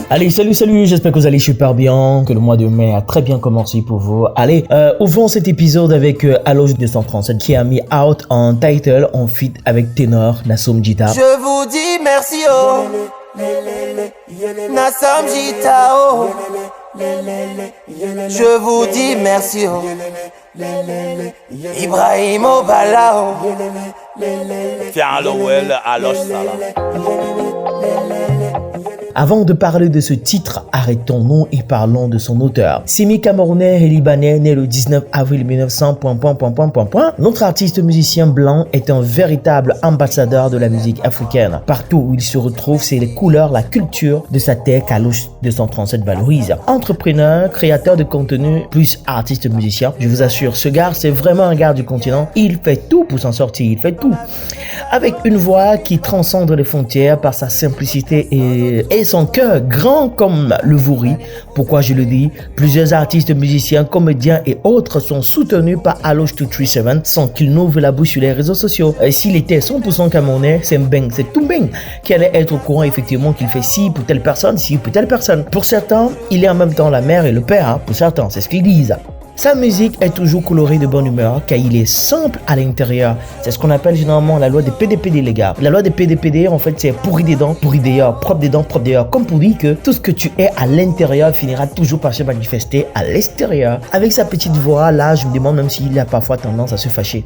Allez, salut, j'espère que vous allez super bien, que le mois de mai a très bien commencé pour vous. Allez, ouvrons cet épisode avec Alosh 237 qui a mis out en title en feat avec ténor Nassom Jita. Je vous dis merci oh Nassom Jita oh. Je vous dis merci oh Ibrahim Obala oh. Tiens Lowell, Alosh Salah. Avant de parler de ce titre, arrêtons-nous et parlons de son auteur. Semi-camerounais et libanais, né le 19 avril 1900, notre artiste musicien blanc est un véritable ambassadeur de la musique africaine. Partout où il se retrouve, c'est les couleurs, la culture de sa terre qu'Alosh 237 valorise. Entrepreneur, créateur de contenu, plus artiste musicien, je vous assure, ce gars, c'est vraiment un gars du continent. Il fait tout pour s'en sortir, il fait tout. Avec une voix qui transcende les frontières par sa simplicité et son cœur grand comme le vouri. Pourquoi je le dis? Plusieurs artistes, musiciens, comédiens et autres sont soutenus par Alosh 237 sans qu'il n'ouvre la bouche sur les réseaux sociaux. Et s'il était 100% camerounais, c'est tout bang qui allait être au courant effectivement qu'il fait ci pour telle personne, ci pour telle personne. Pour certains, il est en même temps la mère et le père, hein, pour certains, c'est ce qu'ils disent. Sa musique est toujours colorée de bonne humeur car il est simple à l'intérieur. C'est ce qu'on appelle généralement la loi des PDPD les gars. La loi des PDPD en fait c'est pourri dedans, pourri dehors, propre dedans, propre dehors. Comme pour dire que tout ce que tu es à l'intérieur finira toujours par se manifester à l'extérieur. Avec sa petite voix là, je me demande même s'il a parfois tendance à se fâcher.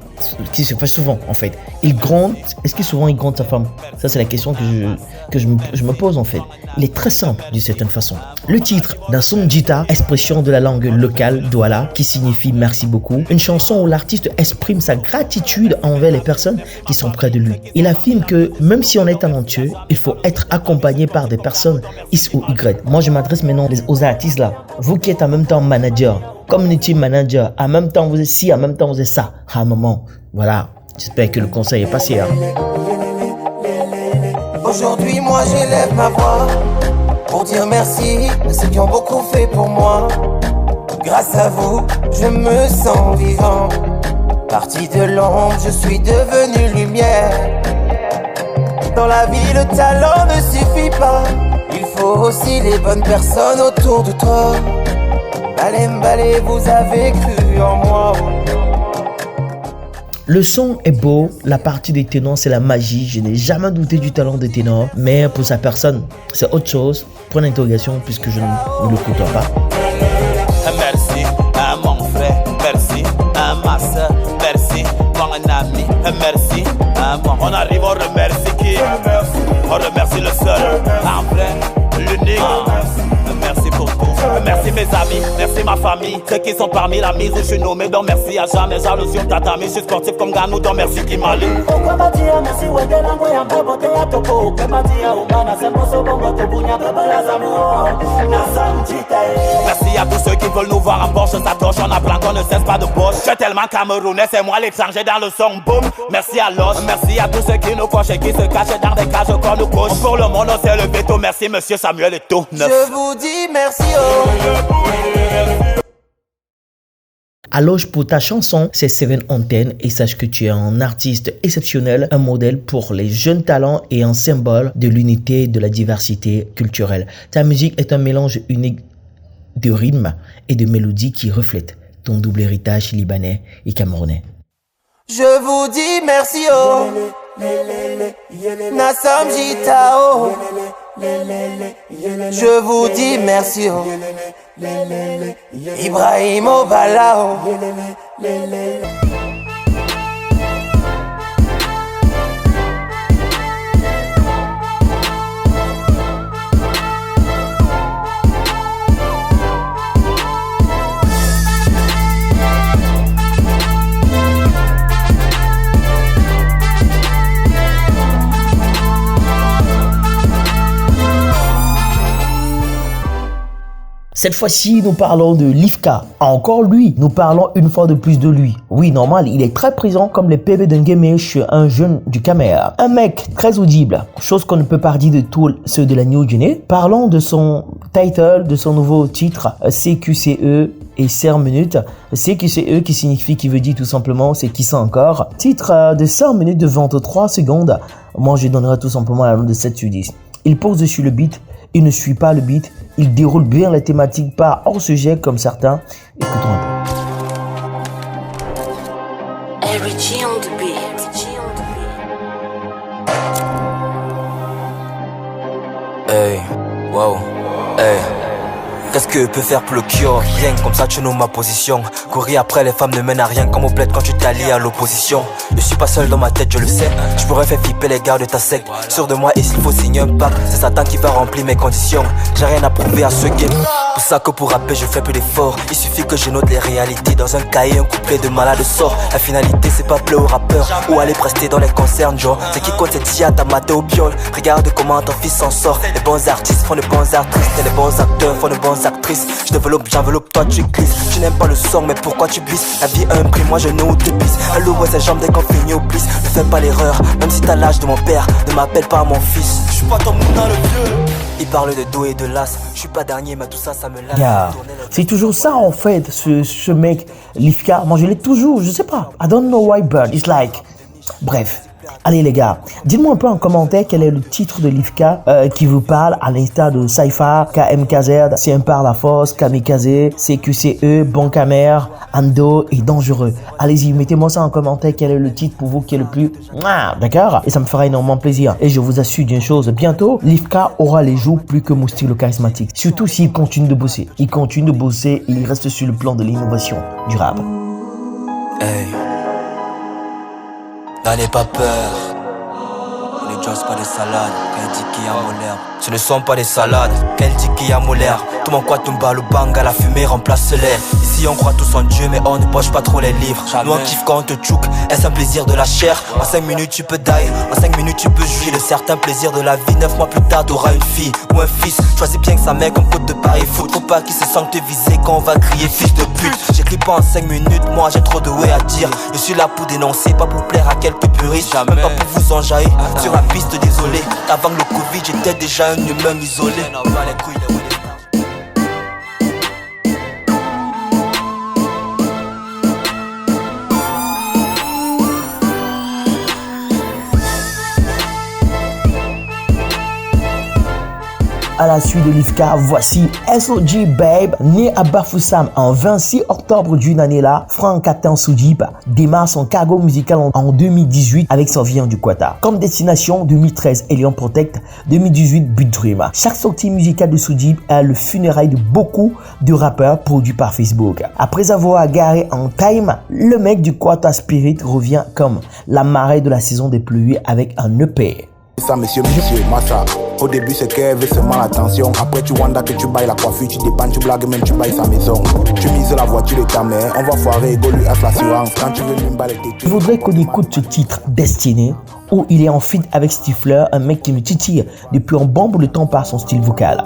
Qui se fâche souvent en fait. Il gronde, est-ce que souvent il gronde sa femme? Ça c'est la question que je me pose en fait. Il est très simple d'une certaine façon. Le titre Nassom Jita, expression de la langue locale Douala, qui signifie merci beaucoup. Une chanson où l'artiste exprime sa gratitude envers les personnes qui sont près de lui. Il affirme que même si on est talentueux, il faut être accompagné par des personnes X ou Y. Moi, je m'adresse maintenant aux artistes là. Vous qui êtes en même temps manager, community manager, en même temps vous êtes ci, en même temps vous êtes ça. Ah maman, voilà. J'espère que le conseil est passé. Hein. Aujourd'hui, moi, j'élève ma voix pour dire merci à ceux qui ont beaucoup fait pour moi. Grâce à vous, je me sens vivant. Parti de l'ombre, je suis devenu lumière. Dans la vie, le talent ne suffit pas. Il faut aussi les bonnes personnes autour de toi. Balé, vous avez cru en moi. Le son est beau, la partie des ténors c'est la magie, je n'ai jamais douté du talent des ténors, mais pour sa personne c'est autre chose, point d'interrogation puisque je ne le côtoie pas. Merci à mon frère, merci à ma soeur, merci mon ami, merci à moi. On arrive, on remercie qui? On remercie le seul, en vrai, l'unique. Merci pour tout. Merci mes amis, merci ma famille. Ceux qui sont parmi la mise où je suis nommé. Donc merci à jamais, jalousie ou tatami. Je suis sportif comme Ganou, donc merci qui m'a lu. Merci à tous ceux qui veulent nous voir en Porsche, ça torche, on a plein qu'on ne cesse pas de poche. Je suis tellement camerounais, c'est moi l'étranger dans le son, boum. Merci à Loche, merci à tous ceux qui nous cochent et qui se cachent dans des cages qu'on nous coche. Pour le monde, on s'est levé tôt, merci monsieur Samuel et tout. Je vous dis merci oh. Alosh, pour ta chanson, c'est Seven Antenne et sache que tu es un artiste exceptionnel, un modèle pour les jeunes talents et un symbole de l'unité et de la diversité culturelle. Ta musique est un mélange unique de rythmes et de mélodies qui reflète ton double héritage libanais et camerounais. Je vous dis merci oh. Nassom Jita oh. Je vous dis merci oh. Ibrahim Obala oh. Cette fois-ci, nous parlons de Lifka. Encore lui, nous parlons une fois de plus de lui. Oui, normal, il est très présent comme les PV d'un game chez un jeune du Cameroun. Un mec très audible, chose qu'on ne peut pas dire de tous ceux de la New Guinée. Parlons de son title, de son nouveau titre, CQCE et 5 minutes. CQCE qui signifie, qui veut dire tout simplement, c'est qui ça encore. Titre de 5 minutes de 23 secondes. Moi, je donnerai tout simplement la note de 7 sur 10. Il pose sur le beat Il ne suit pas le beat, il déroule bien la thématique pas hors sujet comme certains. Écoutons un peu. Hey, wow, hey. Qu'est-ce que peut faire pour le cure? Rien, comme ça tu nommes ma position. Courir après les femmes ne mène à rien comme au bled quand tu t'allies à l'opposition. Je suis pas seul dans ma tête, je le sais. Je pourrais faire flipper les gars de ta secte. Sûr de moi et s'il faut signer un pacte, c'est Satan qui va remplir mes conditions. J'ai rien à prouver à ce game. Pour ça que pour rapper je fais plus d'efforts. Il suffit que je note les réalités dans un cahier, un couplet de malade sort. La finalité c'est pas pleurer au rappeur ou aller prester dans les concerts, Joe. C'est qui compte c'est Tia, t'as maté au biol. Regarde comment ton fils s'en sort. Les bons artistes font de bons artistes et les bons acteurs font de bons actrices. Je développe, j'enveloppe, toi tu glisses. Tu n'aimes pas le son mais pourquoi tu glisses? La vie a un prix, moi je n'ai où te pisse. Elle ouvre ses jambes dès qu'on finit au bliss. Ne fais pas l'erreur, même si t'as l'âge de mon père. Ne m'appelle pas mon fils. Je suis pas ton moulin le vieux. Il parle de dos et de l'as. Je suis pas dernier mais tout ça ça me lasse. Yeah. C'est toujours ça en fait, ce mec Lifka. Moi je l'ai toujours, je sais pas. I don't know why but it's like. Bref. Allez les gars, dites-moi un peu en commentaire quel est le titre de Lifka qui vous parle à l'instar de Cypher, KMKZ, C'est un par la force, Kamikaze, CQCE, Boncamer, Ando et Dangereux. Allez-y, mettez-moi ça en commentaire quel est le titre pour vous qui est le plus... D'accord? Et ça me fera énormément plaisir. Et je vous assure d'une chose, bientôt, Lifka aura les joues plus que Mousty le charismatique. Surtout s'il continue de bosser. Il continue de bosser et il reste sur le plan de l'innovation du rap. Hey. N'en aie pas peur. Les Jones pas des salades. Quand elle dit qu'il y a molaire, ce ne sont pas des salades. Quand elle dit qu'il y a molaire, tout mon quatumba, le banga, la fumée remplace l'air. Ici on croit tous en Dieu mais on ne poche pas trop les livres. Nous on kiffe quand on te tchouk, est-ce un plaisir de la chair? En 5 minutes tu peux die, en 5 minutes tu peux jouir de certains plaisirs de la vie. 9 mois plus tard t'auras une fille ou un fils. Choisis bien que sa mère comme côte de Paris foot. Faut pas qu'ils se sentent visés quand on va crier fils de pute. J'écris pas en 5 minutes, moi j'ai trop de way à dire. Je suis là pour dénoncer, pas pour plaire à quelques puristes. Même pas pour vous enjailler sur la piste, désolé. Avant le Covid j'étais déjà un humain isolé. À la suite de Lifka, voici SOG Babe, né à Bafoussam en 26 octobre d'une année là. Franck Atan Soudib démarre son cargo musical en 2018 avec son vient du Quata. Comme destination, 2013 Elion Protect, 2018 Beat Dream. Chaque sortie musicale de Soudib est le funérail de beaucoup de rappeurs produits par Facebook. Après avoir garé en time, le mec du Quata Spirit revient comme la marée de la saison des pluies avec un EP. Ça, monsieur, massa. Au début, c'est qu'elle veut seulement l'attention. Après, tu wanda que tu bailles la coiffure, tu dépannes, tu blagues, même tu bailles sa maison. Tu mises la voiture de ta mère, on va foirer, go lui offre l'assurance. Quand tu veux lui baller tes Je voudrais qu'on écoute ce titre Destiné, où il est en feat avec Stifler, un mec qui me titille depuis un bon bout de temps par son style vocal.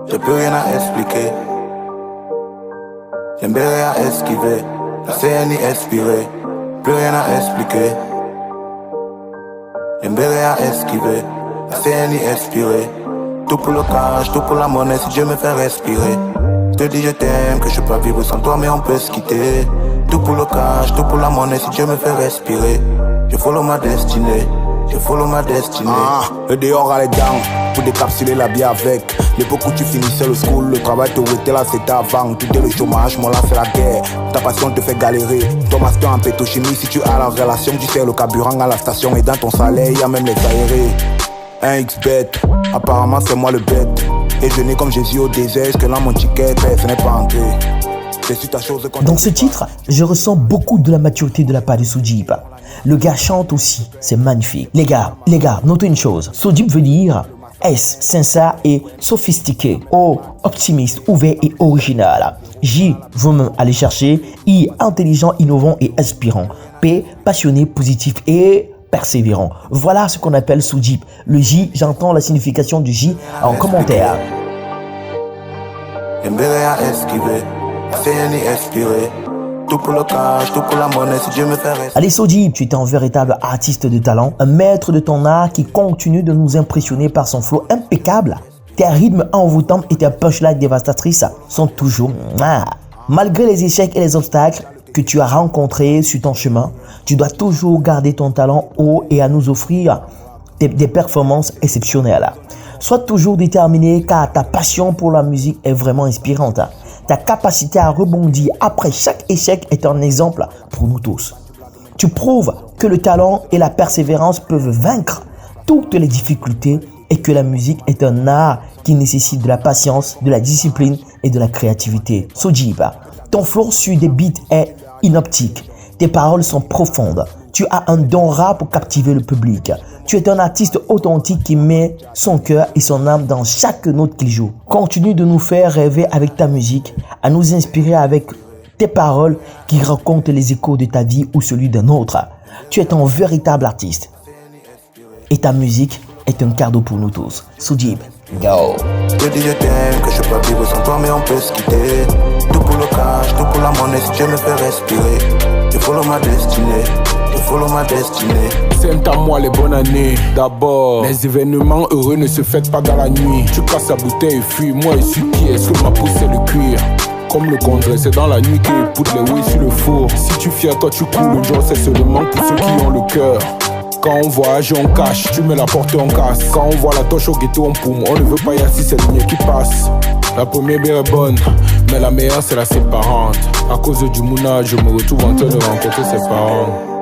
J'ai plus rien à expliquer. J'aime bien rien à esquiver. La CNI expirée. Plus rien à expliquer. J'aime bien rien à esquiver. La CNI expirée. Tout pour le cash, tout pour la monnaie si Dieu me fait respirer. Je te dis je t'aime, que je peux pas vivre sans toi mais on peut se quitter. Tout pour le cash, tout pour la monnaie si Dieu me fait respirer. Je follow ma destinée. Je follow ma destinée. Le dehors a les dents, pour décapsuler la vie avec. L'époque où tu finissais le school, le travail t'aurait là c'était avant. Tout est le chômage, moi là c'est la guerre. Ta passion te fait galérer. Ton master en pétrochimie, si tu as la relation, tu sais le carburant à la station. Et dans ton salaire, y a même les aérés. Un XBet, apparemment c'est moi le bête. Et je n'ai comme Jésus au désert, est-ce que là mon ticket, ce n'est pas entré. Dans ce titre, je ressens beaucoup de la maturité de la part de Soudib. Le gars chante aussi, c'est magnifique. Les gars, notez une chose. Soudib veut dire S, sincère et sophistiqué. O, optimiste, ouvert et original. J, vous-même allez chercher. I, intelligent, innovant et inspirant. P, passionné, positif et persévérant. Voilà ce qu'on appelle Soudib. Le J, j'entends la signification du J en commentaire. Tout pour le cash, tout pour la monnaie, si Dieu me fait rester. Allez Soudib, tu es un véritable artiste de talent, un maître de ton art qui continue de nous impressionner par son flow impeccable. Tes rythmes envoûtants et tes punchlines dévastatrices sont toujours Malgré les échecs et les obstacles que tu as rencontrés sur ton chemin, tu dois toujours garder ton talent haut et à nous offrir des performances exceptionnelles. Sois toujours déterminé car ta passion pour la musique est vraiment inspirante. Ta capacité à rebondir après chaque échec est un exemple pour nous tous. Tu prouves que le talent et la persévérance peuvent vaincre toutes les difficultés et que la musique est un art qui nécessite de la patience, de la discipline et de la créativité. Sojib, ton flow sur des beats est inoptique. Tes paroles sont profondes. Tu as un don rare pour captiver le public. Tu es un artiste authentique qui met son cœur et son âme dans chaque note qu'il joue. Continue de nous faire rêver avec ta musique, à nous inspirer avec tes paroles qui racontent les échos de ta vie ou celui d'un autre. Tu es un véritable artiste. Et ta musique est un cadeau pour nous tous. Sojib, go! Je dis je t'aime, que je peux pas vivre sans toi, mais on peut se quitter. Tout pour le cash, tout pour la monnaie, si Dieu me fait respirer. Je follow ma destinée, je follow ma destinée. C'est à moi les bonnes années. D'abord, les événements heureux ne se fêtent pas dans la nuit. Tu casses la bouteille et fuis, moi je suis qui est-ce que ma peau c'est le cuir. Comme le contraire, c'est dans la nuit que les poudres les oui sur le four. Si tu fiers, toi tu coules, le jour c'est seulement pour ceux qui ont le cœur. Quand on voyage, on cache, tu mets la porte et on casse. Quand on voit la torche au ghetto, on paume. On ne veut pas y assis, c'est le mien qui passe. La première bière est bonne, mais la meilleure c'est la séparante. À cause du mouna, je me retrouve en train de rencontrer ses parents.